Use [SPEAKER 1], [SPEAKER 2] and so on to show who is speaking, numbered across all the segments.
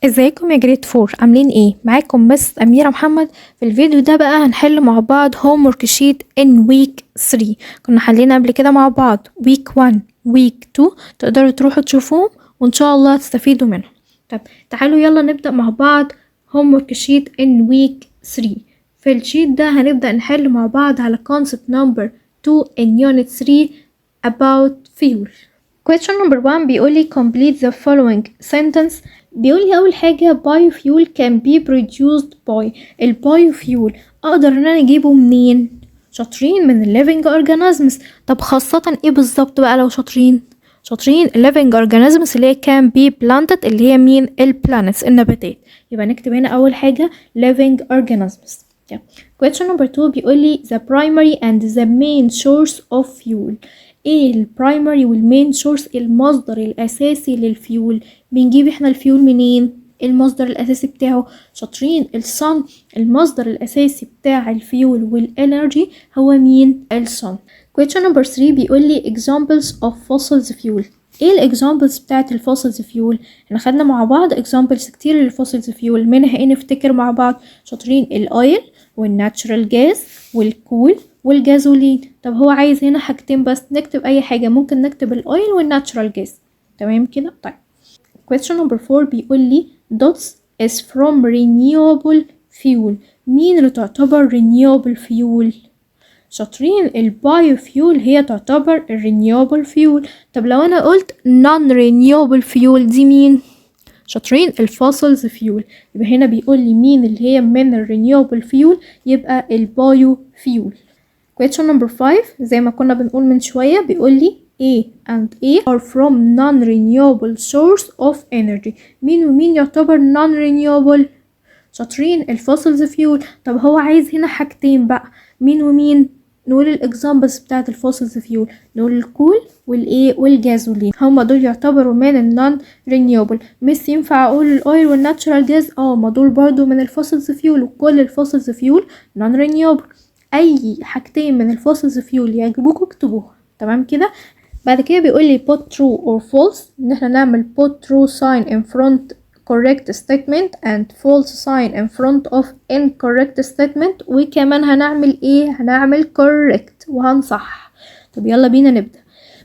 [SPEAKER 1] ازيكم يا جريد فور، عاملين ايه؟ معاكم مس أميرة محمد. في الفيديو ده بقى هنحل مع بعض هوم ورك شيت ان ويك 3. كنا حلينا قبل كده مع بعض ويك 1 ويك 2، تقدروا تروحوا تشوفوهم وان شاء الله تستفيدوا منهم. طب تعالوا يلا نبدأ مع بعض هوم ورك شيت ان ويك 3. في الشيت ده هنبدأ نحل مع بعض على concept number 2 in unit 3 about fuel. question number 1 بيقولي complete the following sentence. بيقولي أول حاجة biofuel can be produced by. البايوفيول أقدر إن أنا أجيبه منين؟ شاطرين من living organisms. طب خاصة إيه بالظبط بقى لو شاطرين living organisms اللي هي can be planted اللي هي مين؟ البلانتس النباتات. يبقى نكتب هنا أول حاجة living organisms. question number 2 بيقولي the primary and the main source of fuel. ايه البرايمري والمين سورس؟ المصدر الاساسي للفيول. بنجيب احنا الفيول منين؟ المصدر الاساسي بتاعه شاطرين الصن. المصدر الاساسي بتاع الفيول والانرجي هو مين؟ الصن. question number 3 بيقول لي examples of fossils fuel. ايه الاكزامبلز بتاعت الفوسلز فيول؟ احنا خدنا مع بعض اكزامبلز كتير للفوسلز فيول، منها ايه نفتكر مع بعض؟ شاطرين الاويل والناتشرال جاز والكول والجازولين. طب هو عايز هنا حاجتين بس، نكتب اي حاجة، ممكن نكتب الاويل والناتشرال جاز. تمام كده؟ طيب question number 4 بيقول لي dots is from renewable fuel. مين اللي تعتبر renewable fuel؟ شاطرين البايوفيول هي تعتبر الرينيوبل فيول. طب لو انا قلت non renewable fuel دي مين؟ شاطرين الفوسلز فيول. يبقى هنا بيقول لي مين اللي هي من الرينيوبل فيول، يبقى البايو فيول. question number 5 زي ما كنا بنقول من شوية بيقول لي A and A are from non-renewable source of energy. مين ومين يعتبر non-renewable؟ شاطرين الفوسلز فيول. طب هو عايز هنا حاجتين بقى، مين ومين؟ نقول الاكزامبلز بتاعت الفوسلز فيول، نقول الكول والايه والجازولين، هما دول يعتبروا من النون رينيوبل. مش ينفع اقول الاويل والناتشرال جاز؟ ما دول برضو من الفوسلز فيول، وكل الفوسلز فيول نون رينيوبل. اي حاجتين من الفوسلز فيول يعجبوكوا اكتبوها. تمام كده؟ بعد كده بيقول لي put true or false، ان احنا نعمل put true sign in front correct statement and false sign in front of incorrect statement. وكمان هنعمل ايه؟ هنعمل correct وهنصح. طب يلا بينا نبدأ.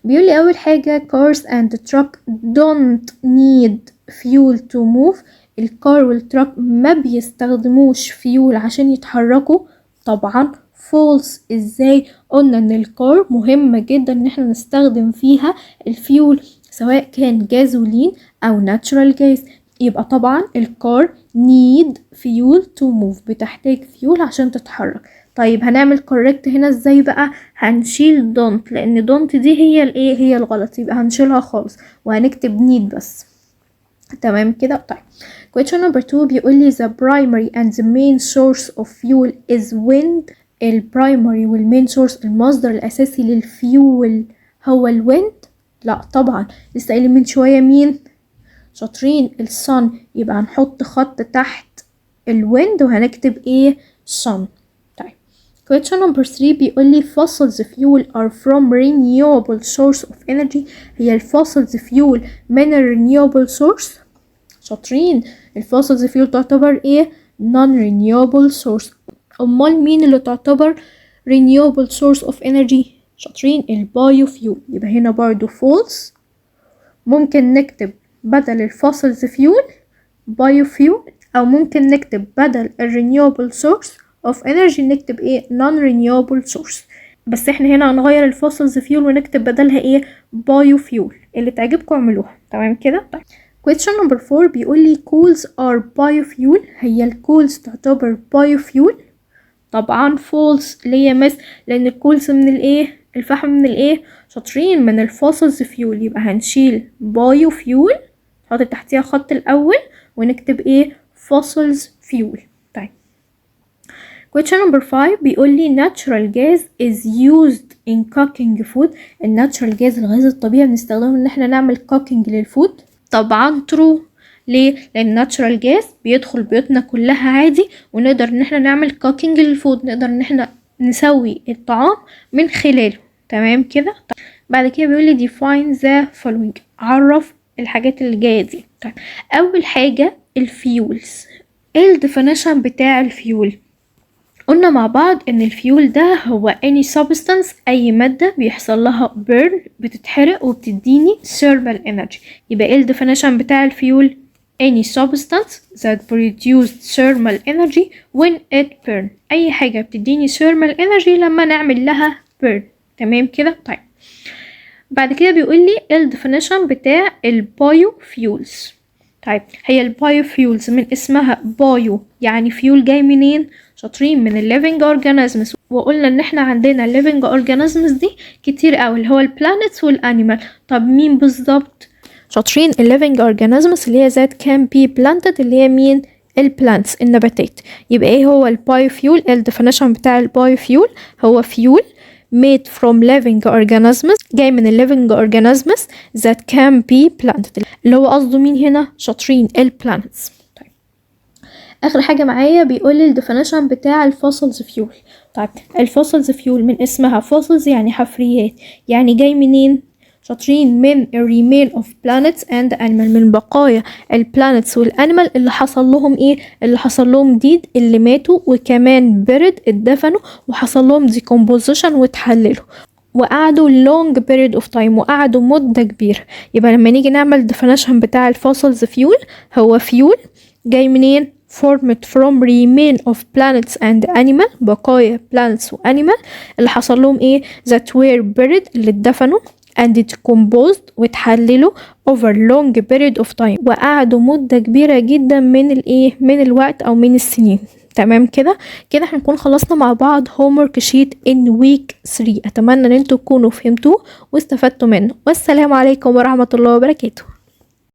[SPEAKER 1] بيقول لي اول حاجة cars and truck don't need fuel to move. الكار والتراك ما بيستخدموش فيول عشان يتحركوا. طبعا false. ازاي؟ قلنا ان الكار مهمة جدا ان احنا نستخدم فيها الفيول سواء كان جازولين او ناتشرال جاز. يبقى طبعا الكار need fuel to move، بتحتاج فيول عشان تتحرك. طيب هنعمل correct هنا ازاي بقى؟ هنشيل don't، لان don't دي هي الايه؟ هي الغلط، يبقى هنشيلها خالص وهنكتب need بس. تمام كده؟ طيب question number 2 بيقول لي the primary and the main source of fuel is wind. البرايمري والمين سورس المصدر الاساسي للفيول هو الويند؟ لا طبعا، لسه قايلين من شويه مين؟ شاطرين الصن. يبقى هنحط خط تحت الويند وهنكتب ايه؟ sun. طيب question number 3 بيقول لي fossils fuel are from renewable source of energy. هي الفوسلز فيول من renewable source؟ شاطرين الفوسلز فيول تعتبر ايه؟ non renewable source. امال مين اللي تعتبر renewable source of energy؟ شاطرين البايوفيول. يبقى هنا برضو false. ممكن نكتب بدل الفوسلز فيول بايوفيول، او ممكن نكتب بدل الرينيوبل سورس اوف انرجي نكتب ايه؟ نون رينيوبل سورس. بس احنا هنا هنغير الفوسلز فيول ونكتب بدلها ايه؟ بايوفيول. اللي تعجبكم اعملوها. تمام كده؟ طيب question number 4 بيقول لي coals are biofuel. هي الكولز تعتبر biofuel؟ طبعا false. ليه يا مس؟ لان الكولز من الايه؟ الفحم من الايه؟ شاطرين من الفوسلز فيول. يبقى هنشيل بايو فيول، نحط تحتيها خط الاول ونكتب ايه؟ فوسلز فيول. طيب question number 5 بيقول لي natural gas is used in cooking food. الناتشرال جاز الغاز الطبيعي بنستخدمه ان احنا نعمل cooking للفود؟ طبعا true. ليه؟ لان الناتشرال جاز بيدخل بيوتنا كلها عادي، ونقدر ان احنا نعمل cooking للفود، نقدر ان احنا نسوي الطعام من خلاله. تمام كده؟ طيب بعد كده بيقول لي define the following، عرف الحاجات اللي جايه دي. طيب اول حاجة الفيولز. ايه الديفينيشن بتاع الفيول؟ قلنا مع بعض ان الفيول ده هو any substance، اي مادة بيحصل لها burn بتتحرق وبتديني thermal energy. يبقى ايه الديفينيشن بتاع الفيول؟ any substance that produces thermal energy when it burn. اي حاجة بتديني thermal energy لما نعمل لها burn. تمام كده؟ طيب بعد كده بيقول لي الديفينيشن بتاع البايو فيولز. طيب هي البايو فيولز من اسمها بايو يعني فيول، جاي منين؟ شاطرين من الليفينج اورجانيزمز، وقلنا ان احنا عندنا الليفينج اورجانيزمز دي كتير قوي اللي هو البلانيتس والانيمال. طب مين بالظبط؟ شاطرين الليفينج اورجانيزمز اللي هي ذات كان بي بلانتد، اللي هي مين؟ البلانتس، النباتات. يبقى ايه هو البايو فيول؟ الديفينيشن بتاع البايو فيول هو فيول made from living organisms، جاي من living organisms that can be planted، اللي هو قصده مين هنا؟ شاطرين البلانتس. طيب اخر حاجه معايا بيقول لي الديفينيشن بتاع الفوسلز فيول. طيب الفوسلز فيول من اسمها فوسلز يعني حفريات، يعني جاي منين؟ شاطرين من remain of planets and animal، من بقايا البلانتس والانيمال اللي حصل لهم ايه؟ اللي حصل لهم ديد، اللي ماتوا وكمان برد اتدفنوا وحصل لهم decomposition واتحللوا وقعدوا long period of time، وقعدوا مدة كبيرة. يبقى لما نيجي نعمل definition بتاع الفوسلز فيول، هو فيول جاي منين؟ formed from remain of planets and animal، بقايا planets و animal اللي حصل لهم ايه؟ that were buried، اللي اتدفنوا and decomposed واتحللوا over long period of time، وقعدوا مدة كبيرة جدا من الايه؟ من الوقت او من السنين. تمام كده احنا نكون خلصنا مع بعض homework sheet in week 3. اتمنى ان انتوا تكونوا فهمتوه واستفدتوا منه، والسلام عليكم ورحمة الله وبركاته.